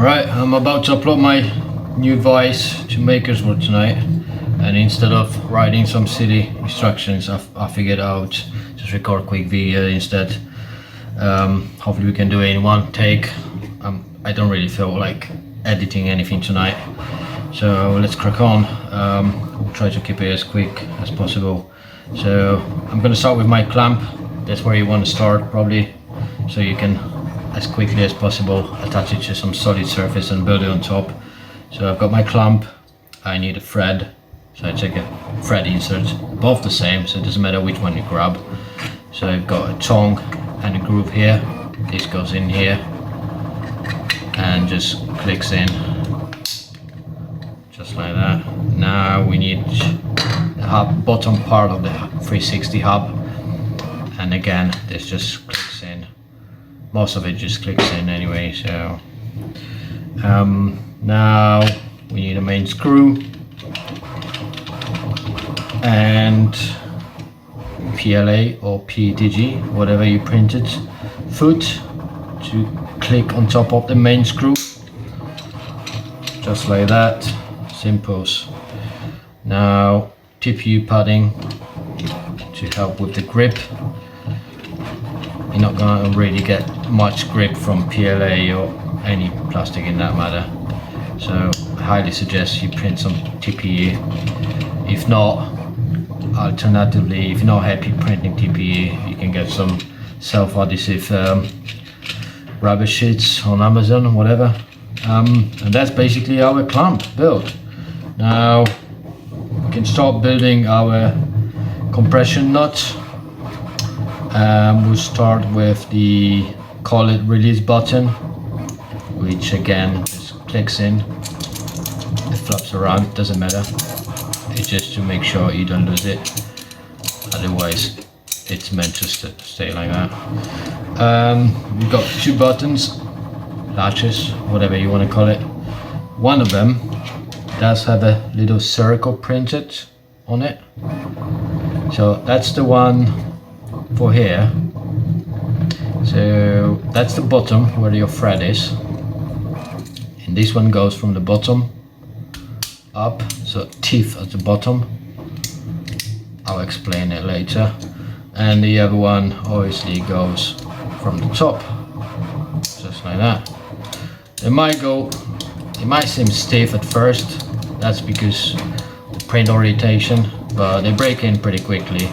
Alright, I'm about to upload my new Vise to MakersWork tonight, and instead of writing some silly instructions, I figured out just record a quick video instead. Hopefully we can do it in one take. I don't really feel like editing anything tonight, so let's crack on. We'll try to keep it as quick as possible. So I'm gonna start with my clamp. That's where you want to start probably, so you can as quickly as possible attach it to some solid surface and build it on top. So I've got my clamp, I need a thread, so I take a thread insert, both the same, so it doesn't matter which one you grab. So I've got a tongue and a groove here, this goes in here and just clicks in, just like that. Now we need the bottom part of the 360 hub, and again this just clicks in. Most of it just clicks in anyway, so now we need a main screw and PLA or PETG, whatever you printed, foot to click on top of the main screw, just like that, simple. Now TPU padding to help with the grip. You're not going to really get much grip from PLA or any plastic in that matter, so I highly suggest you print some TPU. If not, alternatively, if you're not happy printing TPU, you can get some self-adhesive rubber sheets on Amazon or whatever, and that's basically our clamp built. Now we can start building our compression nut. We'll start with the collet release button, which again just clicks in, it flaps around, doesn't matter, it's just to make sure you don't lose it, otherwise it's meant to stay like that. We've got two buttons, latches, whatever you want to call it. One of them does have a little circle printed on it, so that's the one for here. So that's the bottom where your thread is, and this one goes from the bottom up, so teeth at the bottom. I'll explain it later. And the other one obviously goes from the top, just like that. It might seem stiff at first, that's because the print orientation, but they break in pretty quickly,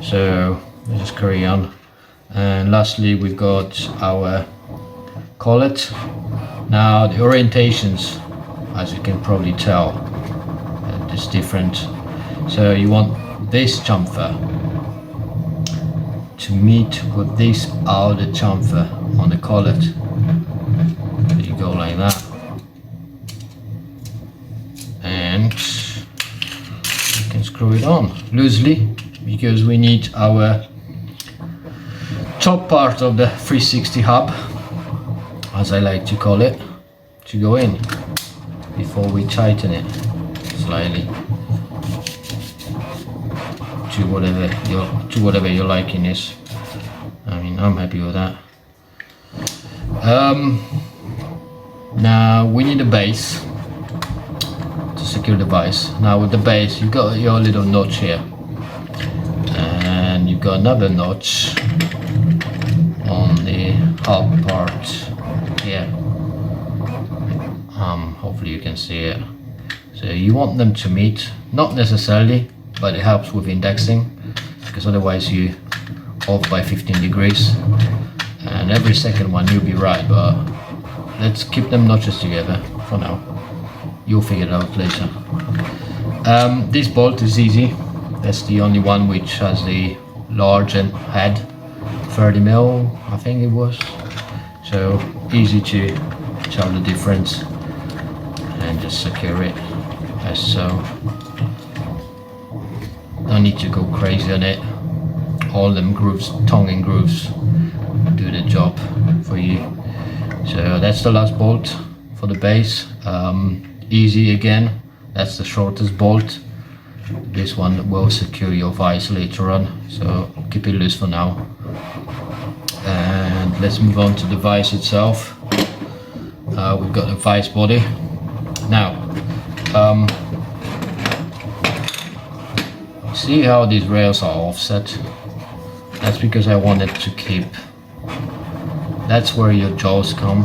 so let's just carry on. And lastly we've got our collet. Now the orientations, as you can probably tell, is different. So you want this chamfer to meet with this outer chamfer on the collet. So you go like that, and you can screw it on loosely, because we need our top part of the 360 hub, as I like to call it, to go in before we tighten it slightly to whatever your liking is. I mean, I'm happy with that. Now we need a base to secure the vise. Now with the base you've got your little notch here, and you've got another notch on the hub part here. Hopefully you can see it. So you want them to meet, not necessarily, but it helps with indexing, because otherwise you off by 15 degrees, and every second one you'll be right, but let's keep them notches together for now. You'll figure it out later. This bolt is easy. That's the only one which has the large head, 30mm I think it was, so easy to tell the difference, and just secure it as so. Don't need to go crazy on it. All them grooves, tongue and grooves, do the job for you. So that's the last bolt for the base. Easy again, that's the shortest bolt. This one will secure your vise later on, so keep it loose for now. And let's move on to the vise itself. we've got the Vise body. Now, see how these rails are offset? That's because I wanted to keep, that's where your jaws come,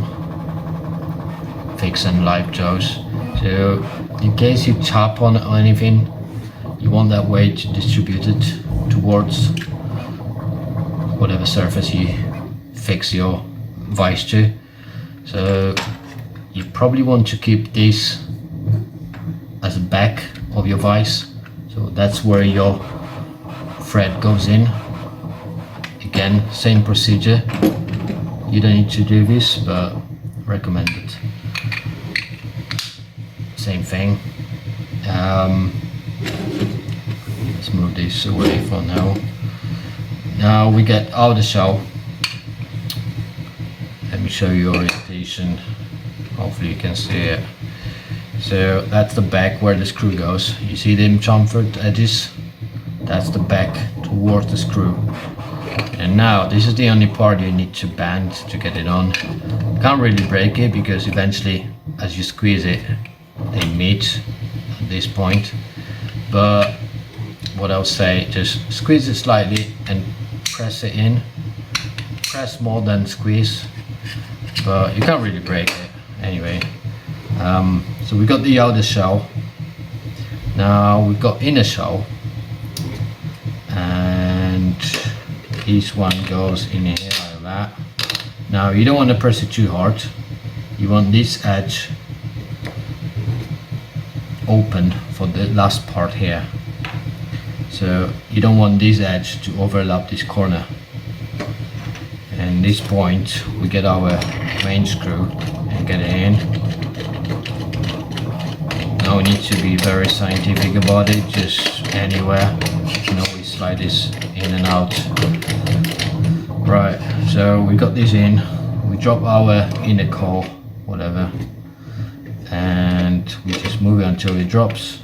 fixed and live jaws. So in case you tap on anything, you want that weight distributed towards whatever surface you fix your vise to. So you probably want to keep this as a back of your vise, so that's where your thread goes in. Again, same procedure, you don't need to do this, but recommended. Same thing. Let's move this away for now. Now we get out of the shell. Let me show you orientation. Hopefully you can see it. So that's the back where the screw goes. You see them chamfered edges? That's the back towards the screw. And now this is the only part you need to bend to get it on. You can't really break it because eventually as you squeeze it, they meet at this point. But what I'll say, just squeeze it slightly and press it in. Press more than squeeze, but you can't really break it anyway. So we got the outer shell. Now we've got inner shell, and this one goes in here like that. Now you don't want to press it too hard. You want this edge open for the last part here. So you don't want this edge to overlap this corner. And this point we get our main screw and get it in. No need to be very scientific about it, just anywhere. You can always slide this in and out. Right, so we got this in, we drop our inner core, whatever, and we just move it until it drops.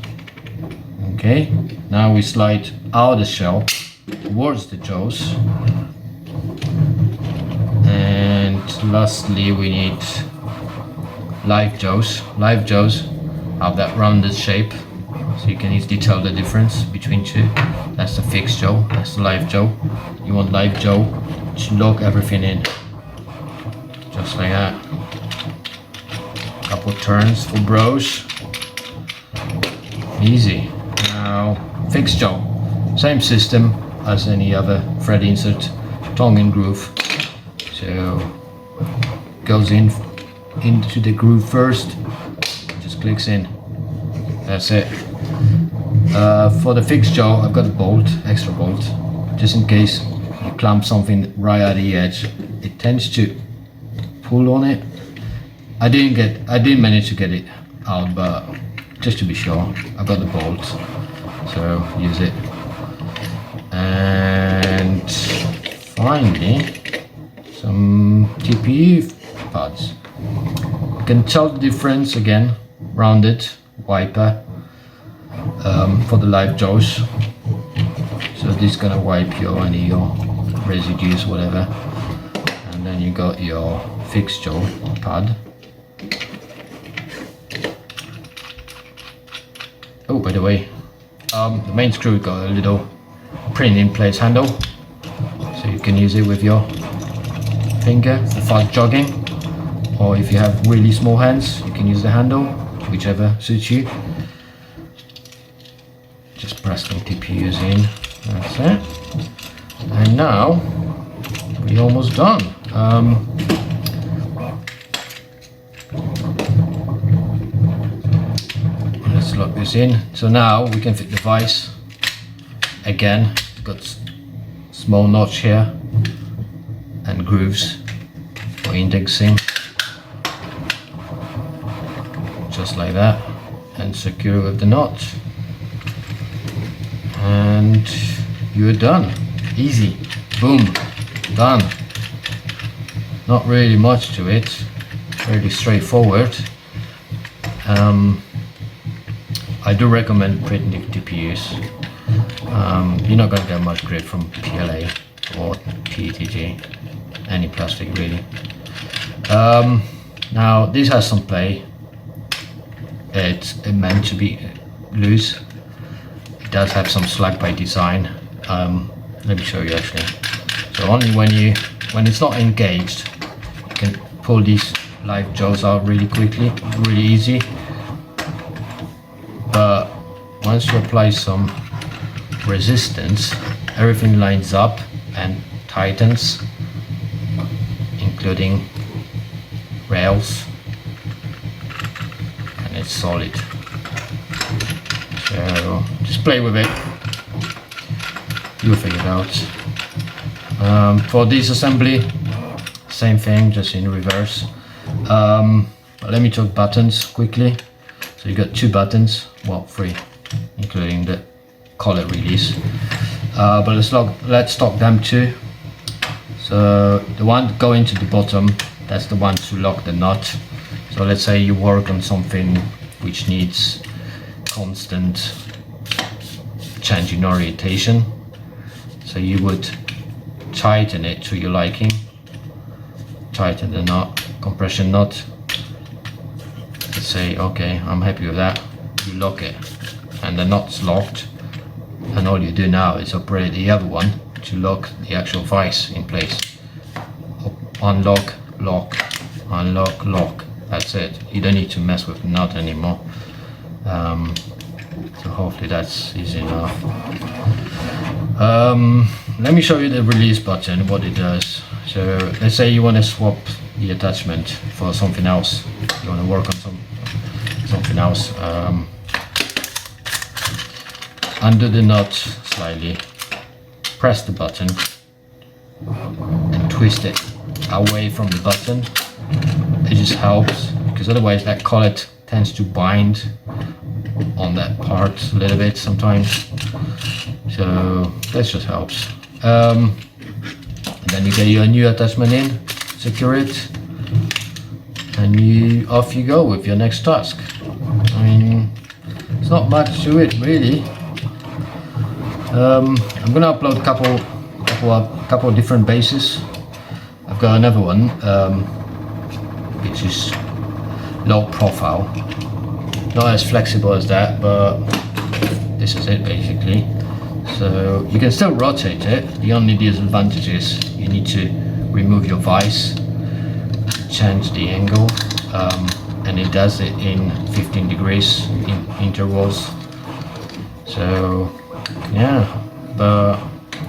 Okay, now we slide out the shell towards the jaws, and lastly we need live jaws. Live jaws have that rounded shape, so you can easily tell the difference between two. That's the fixed jaw, that's the live jaw. You want live jaw to lock everything in, just like that. Couple turns for bros, easy. Now fixed jaw, same system as any other thread insert, tongue and groove. So goes into the groove first, just clicks in. That's it. For the fixed jaw, I've got a bolt, extra bolt, just in case you clamp something right at the edge. It tends to pull on it. I didn't manage to get it out, but just to be sure, I've got the bolt, so use it. And finally, some TPU pads. You can tell the difference again, rounded, wiper, for the live jaws. So this is gonna wipe any your residues, whatever. And then you got your fixed jaw pad. Oh, by the way, the main screw got a little print in place handle, so you can use it with your finger for fast jogging, or if you have really small hands, you can use the handle, whichever suits you. Just press the TPUs in, that's it. And now we're almost done. Let's lock this in. So now we can fit the vise. Again, it's got small notch here and grooves for indexing, just like that, and secure with the knot, and you're done. Easy, boom, done. Not really much to it, really straightforward. I do recommend printing TPUs. You're not going to get much grip from PLA or PETG, any plastic really. Now this has some play. It's meant to be loose. It does have some slack by design. Let me show you actually. So only when it's not engaged, you can pull these live jaws out really quickly, really easy. But once you apply some resistance, everything lines up and tightens, including rails, and it's solid. So just play with it, you'll figure it out. For this assembly, same thing, just in reverse. Let me talk buttons quickly. So you got 2 buttons, well 3, including the collet release. But let's talk them too. So the one going to the bottom, that's the one to lock the nut. So let's say you work on something which needs constant change in orientation. So you would tighten it to your liking. Tighten the knot, compression knot. Let's say, okay, I'm happy with that. You lock it, and the knot's locked. And all you do now is operate the other one to lock the actual vise in place. Unlock, lock, unlock, lock. That's it. You don't need to mess with the nut anymore. So hopefully that's easy enough. Let me show you the release button, what it does. So let's say you want to swap the attachment for something else. You want to work on something else. Undo the nut slightly, press the button and twist it away from the button. It just helps, because otherwise that collet tends to bind on that part a little bit sometimes. So that just helps. And then you get your new attachment in, secure it, and off you go with your next task. I mean, it's not much to it really. I'm gonna upload a couple of different bases. I've got another one which is low profile, not as flexible as that, but this is it basically. So you can still rotate it. The only disadvantage is you need to remove your vise, change the angle, and it does it in 15 degrees in intervals. So yeah, but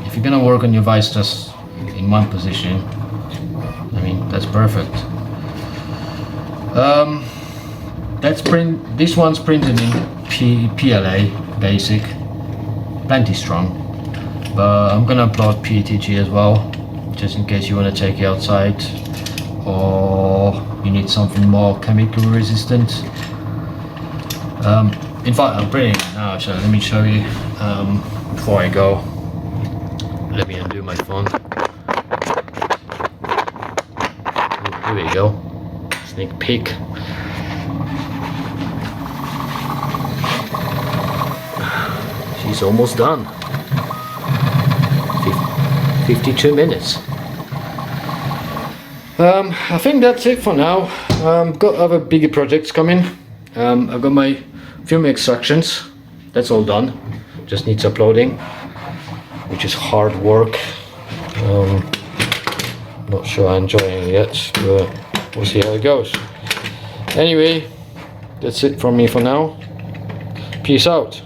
if you're gonna work on your vise just in one position, I mean, that's perfect. This one's printed in PLA basic, plenty strong, but I'm gonna upload PETG as well, just in case you want to take it outside or you need something more chemical resistant. In fact, I'm printing it now, so let me show you. Before I go, let me undo my phone. Here we go, sneak peek. She's almost done. 52 minutes. I think that's it for now. Got other bigger projects coming. I've got my film extractions, that's all done, just needs uploading, which is hard work. Not sure I'm enjoying it yet, but we'll see how it goes. Anyway, that's it from me for now. Peace out.